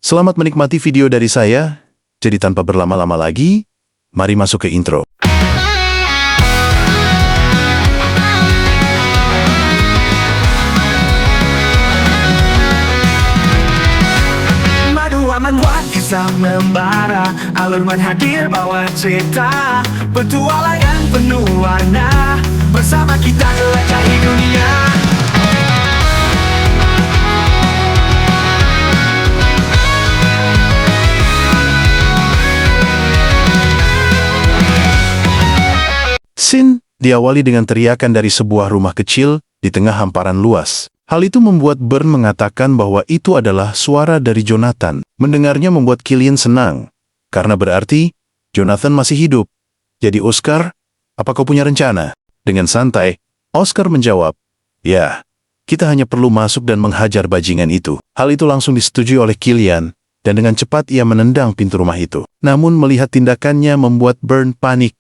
Selamat menikmati video dari saya. Jadi tanpa berlama-lama lagi, mari masuk ke intro. Madu aman buat kisah membara, alurman hadir bawa cerita, petualangan penuh warna, bersama kita jelajahi dunia. Scene diawali dengan teriakan dari sebuah rumah kecil di tengah hamparan luas. Hal itu membuat Burn mengatakan bahwa itu adalah suara dari Jonathan. Mendengarnya membuat Killian senang, karena berarti Jonathan masih hidup. Jadi Oscar, apa kau punya rencana? Dengan santai, Oscar menjawab, ya, kita hanya perlu masuk dan menghajar bajingan itu. Hal itu langsung disetujui oleh Killian, dan dengan cepat ia menendang pintu rumah itu. Namun melihat tindakannya membuat Burn panik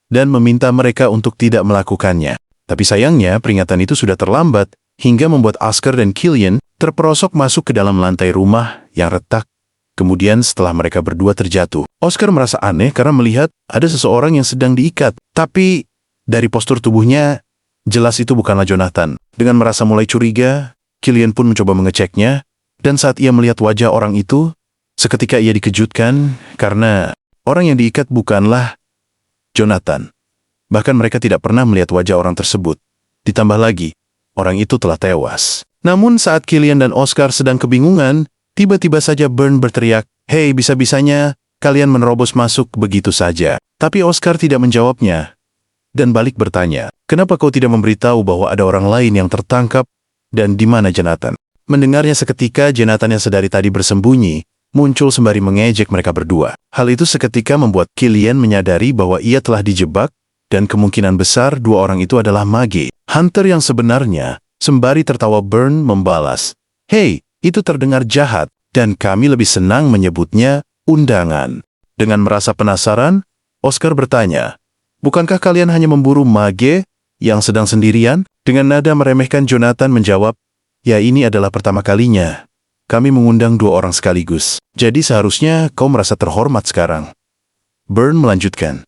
dan meminta mereka untuk tidak melakukannya. Tapi sayangnya peringatan itu sudah terlambat, hingga membuat Oscar dan Killian terperosok masuk ke dalam lantai rumah yang retak. Kemudian setelah mereka berdua terjatuh, Oscar merasa aneh karena melihat ada seseorang yang sedang diikat. Tapi dari postur tubuhnya, jelas itu bukanlah Jonathan. Dengan merasa mulai curiga, Killian pun mencoba mengeceknya, dan saat ia melihat wajah orang itu, seketika ia dikejutkan karena orang yang diikat bukanlah Jonathan. Bahkan mereka tidak pernah melihat wajah orang tersebut. Ditambah lagi, orang itu telah tewas. Namun saat Killian dan Oscar sedang kebingungan, tiba-tiba saja Burn berteriak, "Hei, bisa-bisanya kalian menerobos masuk begitu saja." Tapi Oscar tidak menjawabnya, dan balik bertanya, "Kenapa kau tidak memberitahu bahwa ada orang lain yang tertangkap, dan di mana Jonathan?" Mendengarnya seketika, Jonathan yang sedari tadi bersembunyi muncul sembari mengejek mereka berdua. Hal itu seketika membuat Killian menyadari bahwa ia telah dijebak, dan kemungkinan besar dua orang itu adalah mage. Hunter yang sebenarnya, sembari tertawa Burn membalas, "Hei, itu terdengar jahat, dan kami lebih senang menyebutnya undangan." Dengan merasa penasaran, Oscar bertanya, "Bukankah kalian hanya memburu mage yang sedang sendirian?" Dengan nada meremehkan, Jonathan menjawab, "Ya, ini adalah pertama kalinya kami mengundang dua orang sekaligus. Jadi seharusnya kau merasa terhormat sekarang." Burn melanjutkan,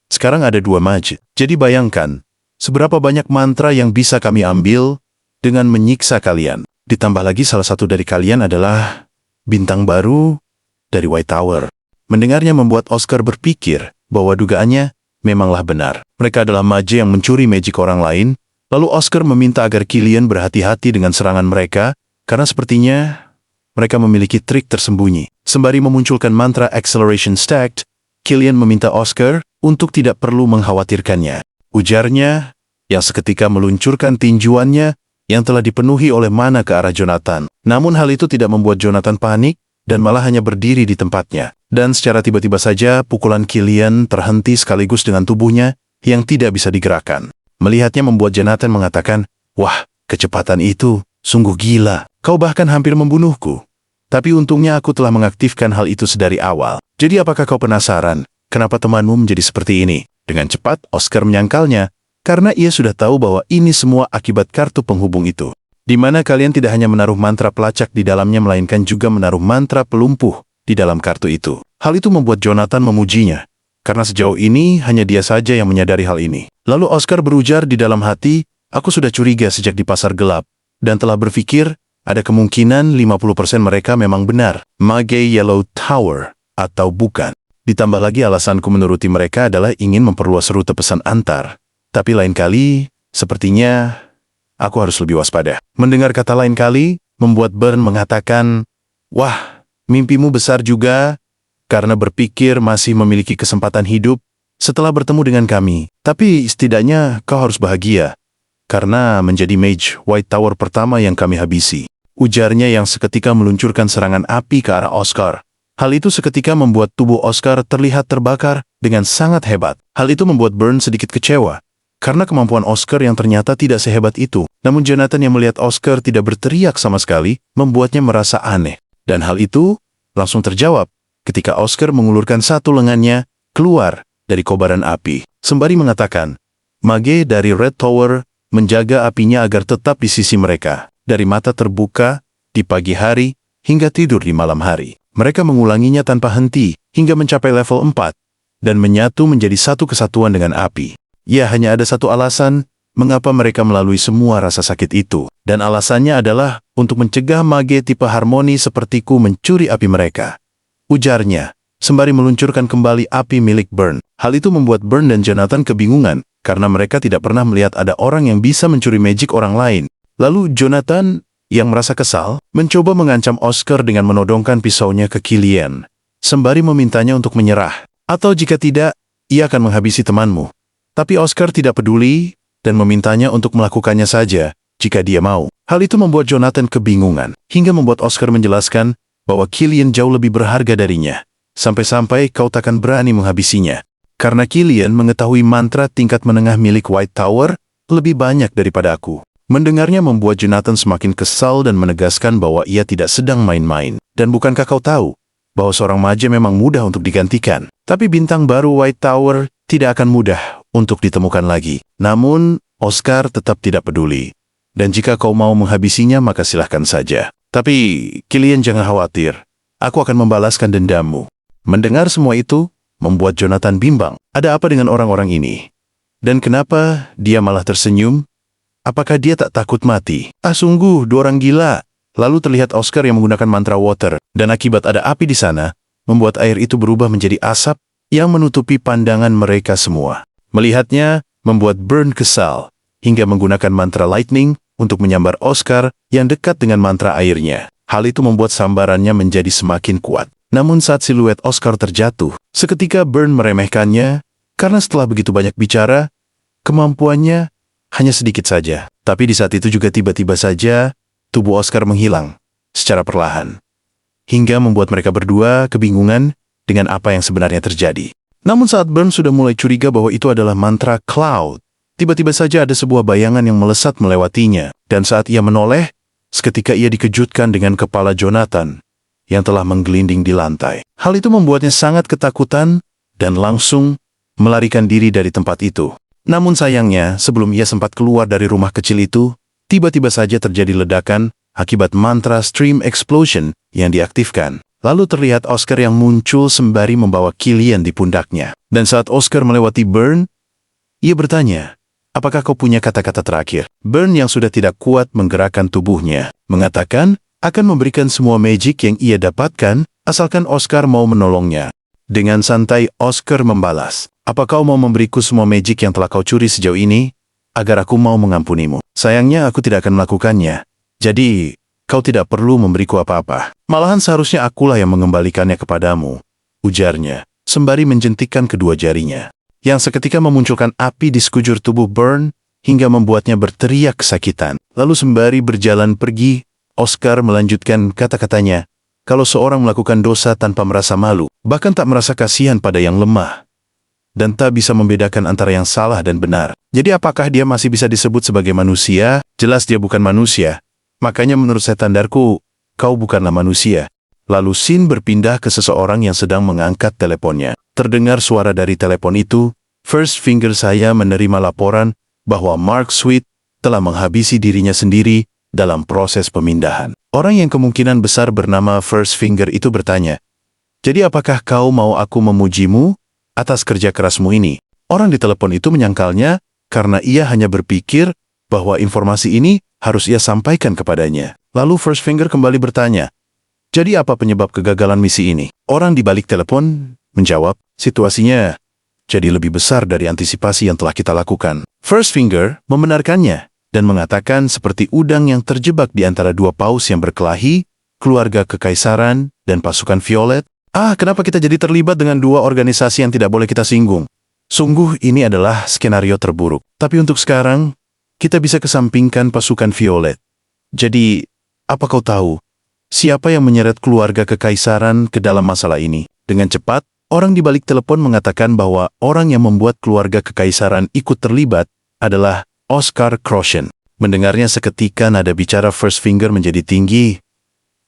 "Sekarang ada dua mage. Jadi bayangkan, seberapa banyak mantra yang bisa kami ambil dengan menyiksa kalian. Ditambah lagi salah satu dari kalian adalah bintang baru dari White Tower." Mendengarnya membuat Oscar berpikir bahwa dugaannya memanglah benar. Mereka adalah mage yang mencuri magic orang lain. Lalu Oscar meminta agar Killian berhati-hati dengan serangan mereka, karena sepertinya mereka memiliki trik tersembunyi. Sembari memunculkan mantra Acceleration Stacked, Killian meminta Oscar untuk tidak perlu mengkhawatirkannya. Ujarnya, yang seketika meluncurkan tinjuannya yang telah dipenuhi oleh mana ke arah Jonathan. Namun hal itu tidak membuat Jonathan panik, dan malah hanya berdiri di tempatnya. Dan secara tiba-tiba saja, pukulan Killian terhenti sekaligus dengan tubuhnya yang tidak bisa digerakkan. Melihatnya membuat Jonathan mengatakan, "Wah, kecepatan itu sungguh gila. Kau bahkan hampir membunuhku. Tapi untungnya aku telah mengaktifkan hal itu sedari awal. Jadi apakah kau penasaran kenapa temanmu menjadi seperti ini?" Dengan cepat, Oscar menyangkalnya, karena ia sudah tahu bahwa ini semua akibat kartu penghubung itu. Di mana kalian tidak hanya menaruh mantra pelacak di dalamnya, melainkan juga menaruh mantra pelumpuh di dalam kartu itu. Hal itu membuat Jonathan memujinya, karena sejauh ini hanya dia saja yang menyadari hal ini. Lalu Oscar berujar di dalam hati, "Aku sudah curiga sejak di pasar gelap, dan telah berpikir ada kemungkinan 50% mereka memang benar, mage Yellow Tower, atau bukan. Ditambah lagi alasanku menuruti mereka adalah ingin memperluas rute pesan antar. Tapi lain kali, sepertinya aku harus lebih waspada." Mendengar kata lain kali, membuat Burn mengatakan, "Wah, mimpimu besar juga, karena berpikir masih memiliki kesempatan hidup setelah bertemu dengan kami. Tapi setidaknya kau harus bahagia, karena menjadi mage White Tower pertama yang kami habisi." Ujarnya yang seketika meluncurkan serangan api ke arah Oscar. Hal itu seketika membuat tubuh Oscar terlihat terbakar dengan sangat hebat. Hal itu membuat Burn sedikit kecewa, karena kemampuan Oscar yang ternyata tidak sehebat itu. Namun Jonathan yang melihat Oscar tidak berteriak sama sekali, membuatnya merasa aneh. Dan hal itu langsung terjawab ketika Oscar mengulurkan satu lengannya keluar dari kobaran api, sembari mengatakan, "Mage dari Red Tower menjaga apinya agar tetap di sisi mereka, dari mata terbuka di pagi hari hingga tidur di malam hari." Mereka mengulanginya tanpa henti hingga mencapai level 4 dan menyatu menjadi satu kesatuan dengan api. Ya, hanya ada satu alasan mengapa mereka melalui semua rasa sakit itu, dan alasannya adalah untuk mencegah mage tipe harmoni sepertiku mencuri api mereka. Ujarnya, sembari meluncurkan kembali api milik Burn. Hal itu membuat Burn dan Jonathan kebingungan, karena mereka tidak pernah melihat ada orang yang bisa mencuri magic orang lain. Lalu Jonathan, yang merasa kesal, mencoba mengancam Oscar dengan menodongkan pisaunya ke Killian, sembari memintanya untuk menyerah. Atau jika tidak, ia akan menghabisi temanmu. Tapi Oscar tidak peduli, dan memintanya untuk melakukannya saja, jika dia mau. Hal itu membuat Jonathan kebingungan, hingga membuat Oscar menjelaskan bahwa Killian jauh lebih berharga darinya. Sampai-sampai kau takkan berani menghabisinya. Karena Killian mengetahui mantra tingkat menengah milik White Tower lebih banyak daripada aku. Mendengarnya membuat Jonathan semakin kesal dan menegaskan bahwa ia tidak sedang main-main. Dan bukankah kau tahu bahwa seorang mage memang mudah untuk digantikan? Tapi bintang baru White Tower tidak akan mudah untuk ditemukan lagi. Namun, Oscar tetap tidak peduli. Dan jika kau mau menghabisinya, maka silahkan saja. Tapi, Killian jangan khawatir. Aku akan membalaskan dendammu. Mendengar semua itu, membuat Jonathan bimbang. Ada apa dengan orang-orang ini? Dan kenapa dia malah tersenyum? Apakah dia tak takut mati? Sungguh, dua orang gila. Lalu terlihat Oscar yang menggunakan mantra water, dan akibat ada api di sana, membuat air itu berubah menjadi asap yang menutupi pandangan mereka semua. Melihatnya, membuat Burn kesal, hingga menggunakan mantra lightning untuk menyambar Oscar yang dekat dengan mantra airnya. Hal itu membuat sambarannya menjadi semakin kuat. Namun saat siluet Oscar terjatuh, seketika Burn meremehkannya, karena setelah begitu banyak bicara, kemampuannya hanya sedikit saja. Tapi di saat itu juga tiba-tiba saja, tubuh Oscar menghilang secara perlahan. Hingga membuat mereka berdua kebingungan dengan apa yang sebenarnya terjadi. Namun saat Burn sudah mulai curiga bahwa itu adalah mantra Cloud, tiba-tiba saja ada sebuah bayangan yang melesat melewatinya. Dan saat ia menoleh, seketika ia dikejutkan dengan kepala Jonathan yang telah menggelinding di lantai. Hal itu membuatnya sangat ketakutan dan langsung melarikan diri dari tempat itu. Namun sayangnya, sebelum ia sempat keluar dari rumah kecil itu, tiba-tiba saja terjadi ledakan akibat mantra Stream Explosion yang diaktifkan. Lalu terlihat Oscar yang muncul sembari membawa Killian di pundaknya. Dan saat Oscar melewati Burn, ia bertanya, apakah kau punya kata-kata terakhir? Burn yang sudah tidak kuat menggerakkan tubuhnya, mengatakan akan memberikan semua magic yang ia dapatkan, asalkan Oscar mau menolongnya. Dengan santai, Oscar membalas, apa kau mau memberiku semua magic yang telah kau curi sejauh ini, agar aku mau mengampunimu? Sayangnya aku tidak akan melakukannya. Jadi, kau tidak perlu memberiku apa-apa. Malahan seharusnya akulah yang mengembalikannya kepadamu, ujarnya, sembari menjentikkan kedua jarinya, yang seketika memunculkan api di sekujur tubuh Burn, hingga membuatnya berteriak kesakitan. Lalu sembari berjalan pergi, Oscar melanjutkan kata-katanya, kalau seorang melakukan dosa tanpa merasa malu, bahkan tak merasa kasihan pada yang lemah, dan tak bisa membedakan antara yang salah dan benar. Jadi apakah dia masih bisa disebut sebagai manusia? Jelas dia bukan manusia. Makanya menurut standarku, kau bukanlah manusia. Lalu scene berpindah ke seseorang yang sedang mengangkat teleponnya. Terdengar suara dari telepon itu, First Finger saya menerima laporan bahwa Mark Sweet telah menghabisi dirinya sendiri dalam proses pemindahan. Orang yang kemungkinan besar bernama First Finger itu bertanya, jadi apakah kau mau aku memujimu atas kerja kerasmu ini? Orang di telepon itu menyangkalnya karena ia hanya berpikir bahwa informasi ini harus ia sampaikan kepadanya. Lalu First Finger kembali bertanya, jadi apa penyebab kegagalan misi ini? Orang di balik telepon menjawab, situasinya jadi lebih besar dari antisipasi yang telah kita lakukan. First Finger membenarkannya dan mengatakan seperti udang yang terjebak di antara dua paus yang berkelahi, keluarga kekaisaran dan pasukan Violet. Kenapa kita jadi terlibat dengan dua organisasi yang tidak boleh kita singgung? Sungguh ini adalah skenario terburuk. Tapi untuk sekarang, kita bisa kesampingkan pasukan Violet. Jadi, apa kau tahu siapa yang menyeret keluarga kekaisaran ke dalam masalah ini? Dengan cepat, orang di balik telepon mengatakan bahwa orang yang membuat keluarga kekaisaran ikut terlibat adalah Oscar Croshen. Mendengarnya seketika nada bicara First Finger menjadi tinggi.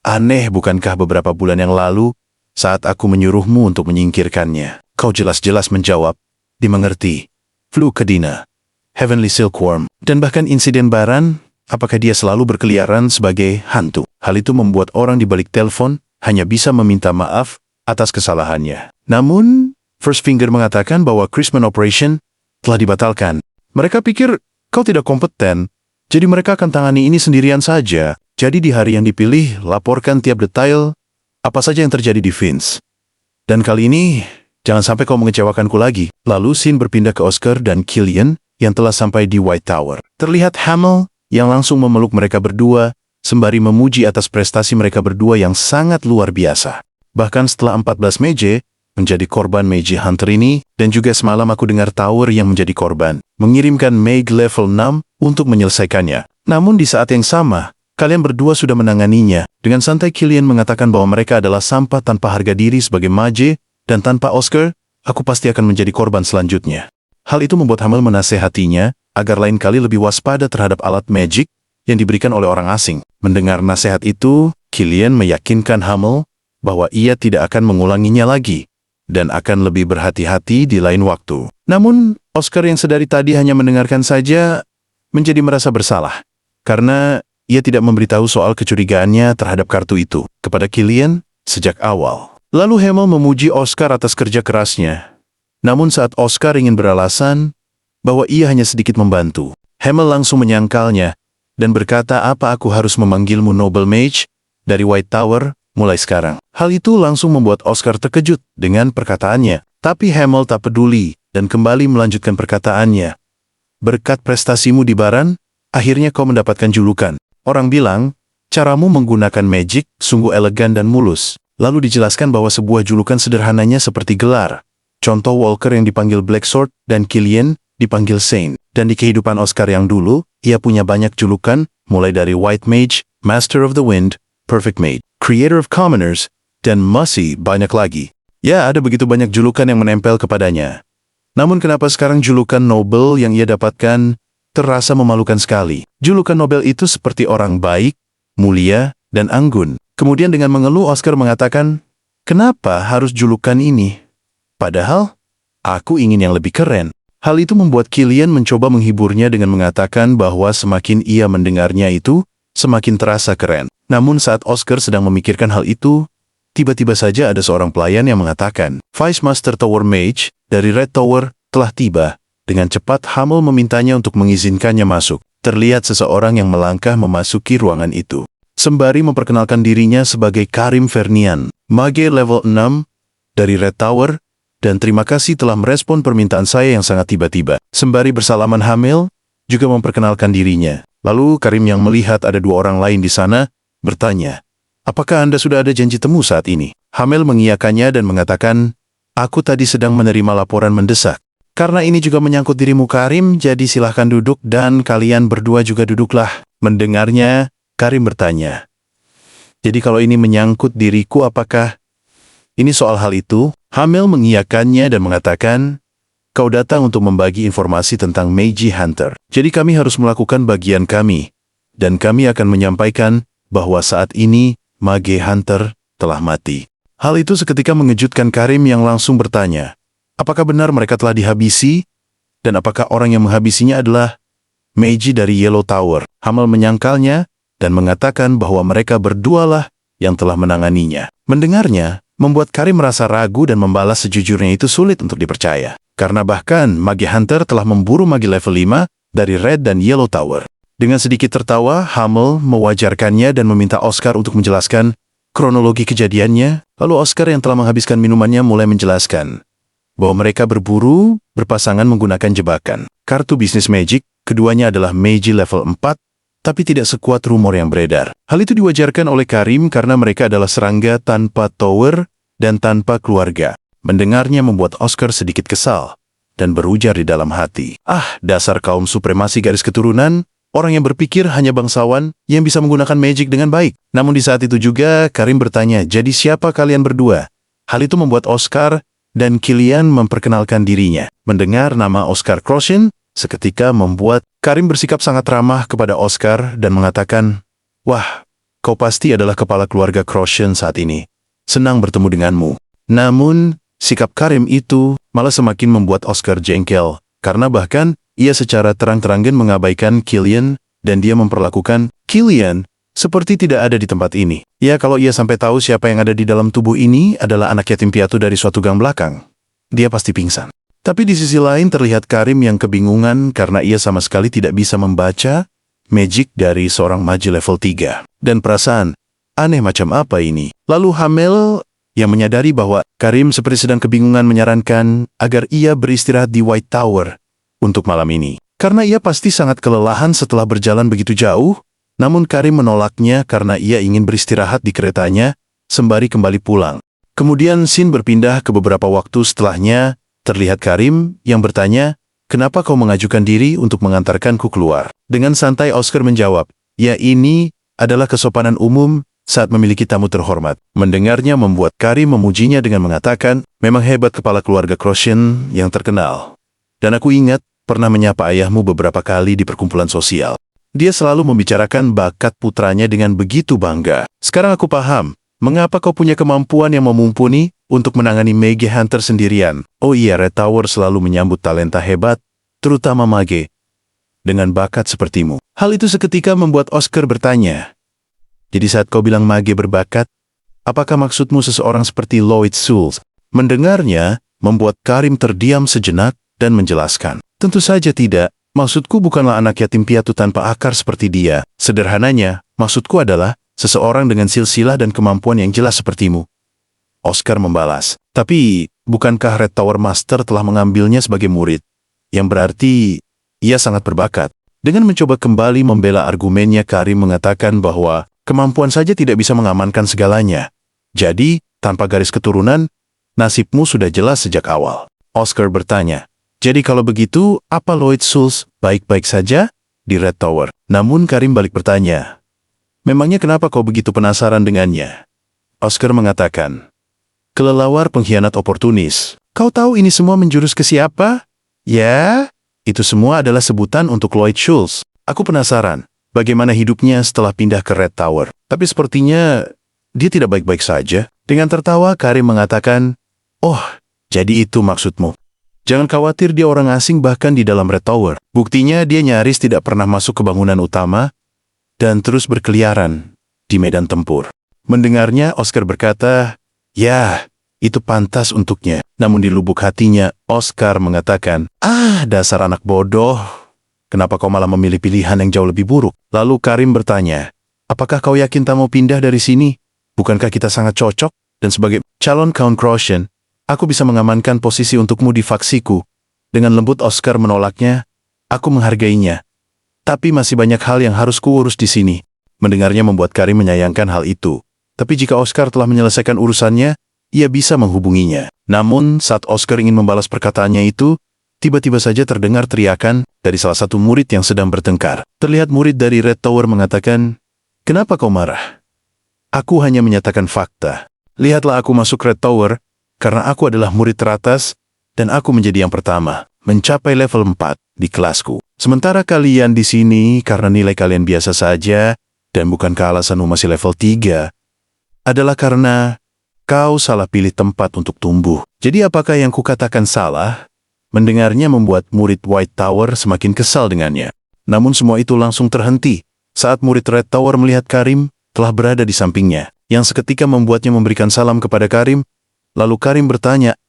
Aneh bukankah beberapa bulan yang lalu, saat aku menyuruhmu untuk menyingkirkannya, kau jelas-jelas menjawab, dimengerti, Flu Kedina, Heavenly Silkworm, dan bahkan insiden Baran, apakah dia selalu berkeliaran sebagai hantu? Hal itu membuat orang di balik telepon hanya bisa meminta maaf atas kesalahannya. Namun, First Finger mengatakan bahwa Christmas Operation telah dibatalkan. Mereka pikir kau tidak kompeten, jadi mereka akan tangani ini sendirian saja. Jadi di hari yang dipilih, laporkan tiap detail apa saja yang terjadi di Vince. Dan kali ini, jangan sampai kau mengecewakanku lagi. Lalu scene berpindah ke Oscar dan Killian yang telah sampai di White Tower. Terlihat Hamill yang langsung memeluk mereka berdua, sembari memuji atas prestasi mereka berdua yang sangat luar biasa. Bahkan setelah 14 Mage menjadi korban Mage Hunter ini, dan juga semalam aku dengar Tower yang menjadi korban, mengirimkan Mage level 6 untuk menyelesaikannya. Namun di saat yang sama, kalian berdua sudah menanganinya. Dengan santai Killian mengatakan bahwa mereka adalah sampah tanpa harga diri sebagai Mage, dan tanpa Oscar, aku pasti akan menjadi korban selanjutnya. Hal itu membuat Hamill menasehatinya agar lain kali lebih waspada terhadap alat magic yang diberikan oleh orang asing. Mendengar nasihat itu, Killian meyakinkan Hamill bahwa ia tidak akan mengulanginya lagi dan akan lebih berhati-hati di lain waktu. Namun, Oscar yang sedari tadi hanya mendengarkan saja menjadi merasa bersalah karena ia tidak memberitahu soal kecurigaannya terhadap kartu itu kepada Killian sejak awal. Lalu Hamill memuji Oscar atas kerja kerasnya. Namun saat Oscar ingin beralasan bahwa ia hanya sedikit membantu, Hamill langsung menyangkalnya dan berkata, apa aku harus memanggilmu Noble Mage dari White Tower mulai sekarang. Hal itu langsung membuat Oscar terkejut dengan perkataannya. Tapi Hamill tak peduli dan kembali melanjutkan perkataannya. Berkat prestasimu di Baran, akhirnya kau mendapatkan julukan. Orang bilang, caramu menggunakan magic sungguh elegan dan mulus. Lalu dijelaskan bahwa sebuah julukan sederhananya seperti gelar. Contoh Walker yang dipanggil Black Sword dan Killian dipanggil Saint. Dan di kehidupan Oscar yang dulu, ia punya banyak julukan, mulai dari White Mage, Master of the Wind, Perfect Mage, Creator of Commoners, dan masih banyak lagi. Ya, ada begitu banyak julukan yang menempel kepadanya. Namun kenapa sekarang julukan Noble yang ia dapatkan terasa memalukan sekali? Julukan Nobel itu seperti orang baik, mulia, dan anggun. Kemudian dengan mengeluh Oscar mengatakan, kenapa harus julukan ini? Padahal, aku ingin yang lebih keren. Hal itu membuat Killian mencoba menghiburnya dengan mengatakan bahwa semakin ia mendengarnya itu, semakin terasa keren. Namun saat Oscar sedang memikirkan hal itu, tiba-tiba saja ada seorang pelayan yang mengatakan, Vice Master Tower Mage dari Red Tower telah tiba. Dengan cepat Hamill memintanya untuk mengizinkannya masuk. Terlihat seseorang yang melangkah memasuki ruangan itu, sembari memperkenalkan dirinya sebagai Karim Fernian, Mage level 6 dari Red Tower, dan terima kasih telah merespon permintaan saya yang sangat tiba-tiba. Sembari bersalaman Hamill juga memperkenalkan dirinya. Lalu Karim yang melihat ada dua orang lain di sana bertanya, apakah Anda sudah ada janji temu saat ini? Hamill mengiyakannya dan mengatakan, aku tadi sedang menerima laporan mendesak. Karena ini juga menyangkut dirimu Karim, jadi silahkan duduk dan kalian berdua juga duduklah. Mendengarnya, Karim bertanya, jadi kalau ini menyangkut diriku, apakah ini soal hal itu? Hamill mengiyakannya dan mengatakan, kau datang untuk membagi informasi tentang Mage Hunter. Jadi kami harus melakukan bagian kami. Dan kami akan menyampaikan bahwa saat ini Mage Hunter telah mati. Hal itu seketika mengejutkan Karim yang langsung bertanya, apakah benar mereka telah dihabisi? Dan apakah orang yang menghabisinya adalah Mage dari Yellow Tower? Hamill menyangkalnya dan mengatakan bahwa mereka berdualah yang telah menanganinya. Mendengarnya, membuat Karim merasa ragu dan membalas sejujurnya itu sulit untuk dipercaya. Karena bahkan Mage Hunter telah memburu Mage level 5 dari Red dan Yellow Tower. Dengan sedikit tertawa, Hamill mewajarkannya dan meminta Oscar untuk menjelaskan kronologi kejadiannya. Lalu Oscar yang telah menghabiskan minumannya mulai menjelaskan bahwa mereka berburu berpasangan menggunakan jebakan. Kartu bisnis Magic, keduanya adalah Mage level 4, tapi tidak sekuat rumor yang beredar. Hal itu diwajarkan oleh Karim karena mereka adalah serangga tanpa tower dan tanpa keluarga. Mendengarnya membuat Oscar sedikit kesal dan berujar di dalam hati, dasar kaum supremasi garis keturunan, orang yang berpikir hanya bangsawan yang bisa menggunakan magic dengan baik. Namun di saat itu juga Karim bertanya, jadi siapa kalian berdua? Hal itu membuat Oscar dan Killian memperkenalkan dirinya. Mendengar nama Oscar Croshen, seketika membuat Karim bersikap sangat ramah kepada Oscar dan mengatakan, wah, kau pasti adalah kepala keluarga Croshen saat ini. Senang bertemu denganmu. Namun, sikap Karim itu malah semakin membuat Oscar jengkel, karena bahkan ia secara terang-terangan mengabaikan Killian dan dia memperlakukan Killian seperti tidak ada di tempat ini. Ya, kalau ia sampai tahu siapa yang ada di dalam tubuh ini adalah anak yatim piatu dari suatu gang belakang, dia pasti pingsan. Tapi di sisi lain terlihat Karim yang kebingungan karena ia sama sekali tidak bisa membaca magic dari seorang magi level 3. Dan perasaan, aneh macam apa ini? Lalu Hamel yang menyadari bahwa Karim seperti sedang kebingungan menyarankan agar ia beristirahat di White Tower untuk malam ini. Karena ia pasti sangat kelelahan setelah berjalan begitu jauh, namun Karim menolaknya karena ia ingin beristirahat di keretanya sembari kembali pulang. Kemudian scene berpindah ke beberapa waktu setelahnya, terlihat Karim yang bertanya, "Kenapa kau mengajukan diri untuk mengantarkanku keluar?" Dengan santai Oscar menjawab, "Ya, ini adalah kesopanan umum saat memiliki tamu terhormat." Mendengarnya membuat Karim memujinya dengan mengatakan, "Memang hebat kepala keluarga Croshen yang terkenal. Dan aku ingat pernah menyapa ayahmu beberapa kali di perkumpulan sosial. Dia selalu membicarakan bakat putranya dengan begitu bangga. Sekarang aku paham, mengapa kau punya kemampuan yang memumpuni untuk menangani Mage Hunter sendirian. Oh iya, Red Tower selalu menyambut talenta hebat, terutama Mage, dengan bakat sepertimu." Hal itu seketika membuat Oscar bertanya, "Jadi saat kau bilang Mage berbakat, apakah maksudmu seseorang seperti Lloyd Souls?" Mendengarnya, membuat Karim terdiam sejenak dan menjelaskan, "Tentu saja tidak. Maksudku bukanlah anak yatim piatu tanpa akar seperti dia. Sederhananya, maksudku adalah seseorang dengan silsilah dan kemampuan yang jelas sepertimu." Oscar membalas, "Tapi, bukankah Red Tower Master telah mengambilnya sebagai murid? Yang berarti, ia sangat berbakat." Dengan mencoba kembali membela argumennya, Karim mengatakan bahwa kemampuan saja tidak bisa mengamankan segalanya. Jadi, tanpa garis keturunan, nasibmu sudah jelas sejak awal. Oscar bertanya, "Jadi kalau begitu, apa Lloyd Souls baik-baik saja di Red Tower?" Namun Karim balik bertanya, "Memangnya kenapa kau begitu penasaran dengannya?" Oscar mengatakan, "Kelelawar pengkhianat oportunis. Kau tahu ini semua menjurus ke siapa?" "Ya, itu semua adalah sebutan untuk Lloyd Souls. Aku penasaran, bagaimana hidupnya setelah pindah ke Red Tower. Tapi sepertinya dia tidak baik-baik saja." Dengan tertawa, Karim mengatakan, "Oh, jadi itu maksudmu. Jangan khawatir, dia orang asing bahkan di dalam Red Tower. Buktinya dia nyaris tidak pernah masuk ke bangunan utama dan terus berkeliaran di medan tempur." Mendengarnya, Oscar berkata, "Ya, itu pantas untuknya." Namun di lubuk hatinya, Oscar mengatakan, dasar anak bodoh. Kenapa kau malah memilih pilihan yang jauh lebih buruk?" Lalu Karim bertanya, "Apakah kau yakin tak mau pindah dari sini? Bukankah kita sangat cocok? Dan sebagai calon Count Croshen, aku bisa mengamankan posisi untukmu di faksiku." Dengan lembut Oscar menolaknya, "Aku menghargainya. Tapi masih banyak hal yang harus kuurus di sini." Mendengarnya membuat Karim menyayangkan hal itu. Tapi jika Oscar telah menyelesaikan urusannya, ia bisa menghubunginya. Namun, saat Oscar ingin membalas perkataannya itu, tiba-tiba saja terdengar teriakan dari salah satu murid yang sedang bertengkar. Terlihat murid dari Red Tower mengatakan, "Kenapa kau marah? Aku hanya menyatakan fakta. Lihatlah, aku masuk Red Tower karena aku adalah murid teratas dan aku menjadi yang pertama mencapai level 4 di kelasku. Sementara kalian di sini karena nilai kalian biasa saja dan bukankah alasanmu masih level 3 adalah karena kau salah pilih tempat untuk tumbuh. Jadi apakah yang kukatakan salah?" Mendengarnya membuat murid White Tower semakin kesal dengannya. Namun semua itu langsung terhenti saat murid Red Tower melihat Karim telah berada di sampingnya, yang seketika membuatnya memberikan salam kepada Karim. Lalu Karim bertanya,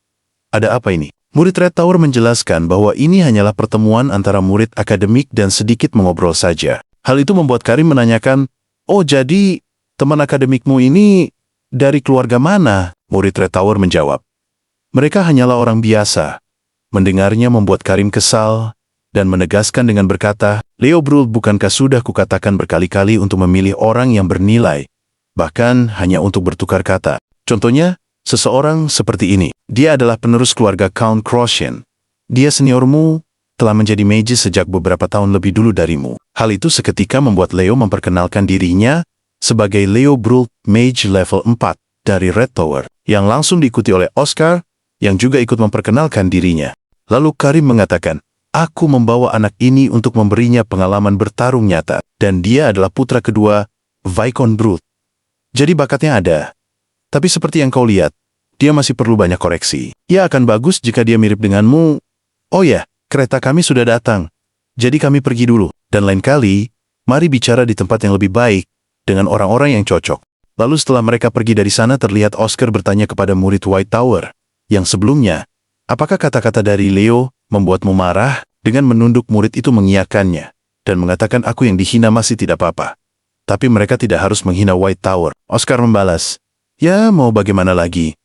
"Ada apa ini?" Murid Red Tower menjelaskan bahwa ini hanyalah pertemuan antara murid akademik dan sedikit mengobrol saja. Hal itu membuat Karim menanyakan, "Oh, jadi teman akademikmu ini dari keluarga mana?" Murid Red Tower menjawab, "Mereka hanyalah orang biasa." Mendengarnya membuat Karim kesal dan menegaskan dengan berkata, "Leo Brult, bukankah sudah kukatakan berkali-kali untuk memilih orang yang bernilai, bahkan hanya untuk bertukar kata? Contohnya, seseorang seperti ini. Dia adalah penerus keluarga Count Croshen. Dia seniormu, telah menjadi mage sejak beberapa tahun lebih dulu darimu." Hal itu seketika membuat Leo memperkenalkan dirinya sebagai Leo Brult, mage level 4 dari Red Tower, yang langsung diikuti oleh Oscar, yang juga ikut memperkenalkan dirinya. Lalu Karim mengatakan, "Aku membawa anak ini untuk memberinya pengalaman bertarung nyata, dan dia adalah putra kedua Viscount Brult. Jadi bakatnya ada. Tapi seperti yang kau lihat, dia masih perlu banyak koreksi. Ya, akan bagus jika dia mirip denganmu. Oh ya, kereta kami sudah datang. Jadi kami pergi dulu, dan lain kali, mari bicara di tempat yang lebih baik, dengan orang-orang yang cocok. Lalu setelah mereka pergi dari sana terlihat Oscar bertanya kepada murid White Tower yang sebelumnya, apakah kata-kata dari Leo membuatmu marah? Dengan menunduk murid itu mengiyakannya dan mengatakan aku yang dihina masih tidak apa-apa. Tapi mereka tidak harus menghina White Tower. Oscar membalas, ya mau bagaimana lagi?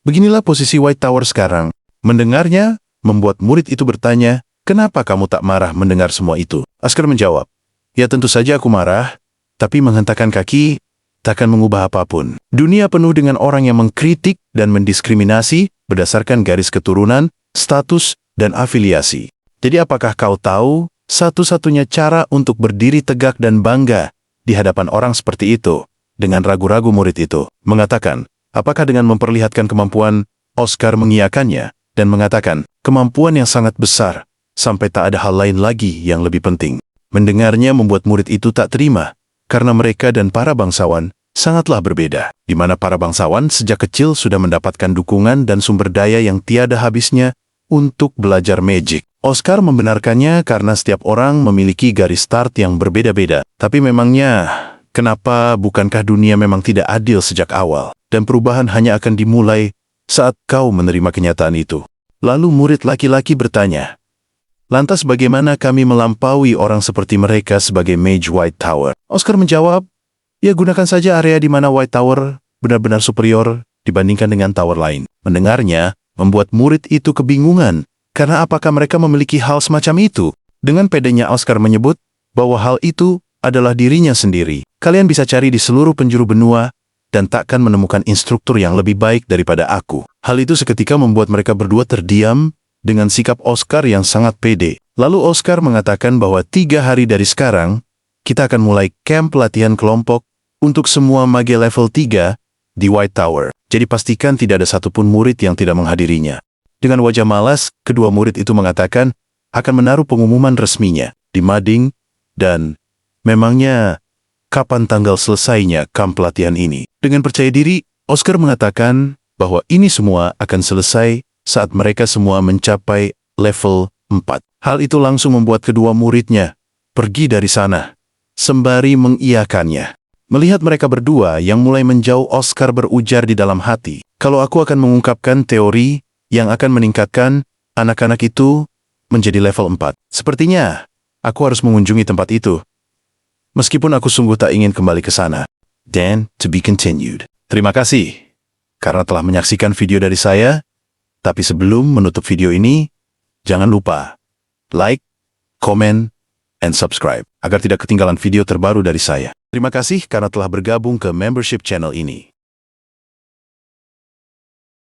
Beginilah posisi White Tower sekarang. Mendengarnya, membuat murid itu bertanya, kenapa kamu tak marah mendengar semua itu? Oscar menjawab, ya tentu saja aku marah, tapi menghentakkan kaki takkan mengubah apapun. Dunia penuh dengan orang yang mengkritik dan mendiskriminasi berdasarkan garis keturunan, status, dan afiliasi. Jadi apakah kau tahu satu-satunya cara untuk berdiri tegak dan bangga di hadapan orang seperti itu? Dengan ragu-ragu murid itu mengatakan, apakah dengan memperlihatkan kemampuan? Oscar mengiyakannya dan mengatakan, kemampuan yang sangat besar, sampai tak ada hal lain lagi yang lebih penting. Mendengarnya membuat murid itu tak terima, karena mereka dan para bangsawan sangatlah berbeda, di mana para bangsawan sejak kecil sudah mendapatkan dukungan dan sumber daya yang tiada habisnya untuk belajar magic. Oscar membenarkannya karena setiap orang memiliki garis start yang berbeda-beda. Tapi memangnya, kenapa bukankah dunia memang tidak adil sejak awal? Dan perubahan hanya akan dimulai saat kau menerima kenyataan itu. Lalu murid laki-laki bertanya, lantas bagaimana kami melampaui orang seperti mereka sebagai mage White Tower? Oscar menjawab, ya gunakan saja area di mana White Tower benar-benar superior dibandingkan dengan tower lain. Mendengarnya, membuat murid itu kebingungan. Karena apakah mereka memiliki hal semacam itu? Dengan pedenya Oscar menyebut bahwa hal itu adalah dirinya sendiri. Kalian bisa cari di seluruh penjuru benua dan takkan menemukan instruktur yang lebih baik daripada aku. Hal itu seketika membuat mereka berdua terdiam dengan sikap Oscar yang sangat pede. Lalu Oscar mengatakan bahwa 3 hari dari sekarang, kita akan mulai camp pelatihan kelompok untuk semua mage level 3 di White Tower. Jadi pastikan tidak ada satupun murid yang tidak menghadirinya. Dengan wajah malas, kedua murid itu mengatakan akan menaruh pengumuman resminya di mading dan memangnya kapan tanggal selesainya kamp pelatihan ini. Dengan percaya diri, Oscar mengatakan bahwa ini semua akan selesai saat mereka semua mencapai level 4. Hal itu langsung membuat kedua muridnya pergi dari sana, sembari mengiyakannya. Melihat mereka berdua yang mulai menjauh, Oscar berujar di dalam hati, kalau aku akan mengungkapkan teori yang akan meningkatkan anak-anak itu menjadi level 4. Sepertinya, aku harus mengunjungi tempat itu. Meskipun aku sungguh tak ingin kembali ke sana. Dan, to be continued. Terima kasih karena telah menyaksikan video dari saya. Tapi sebelum menutup video ini, jangan lupa like, comment, and subscribe agar tidak ketinggalan video terbaru dari saya. Terima kasih karena telah bergabung ke membership channel ini.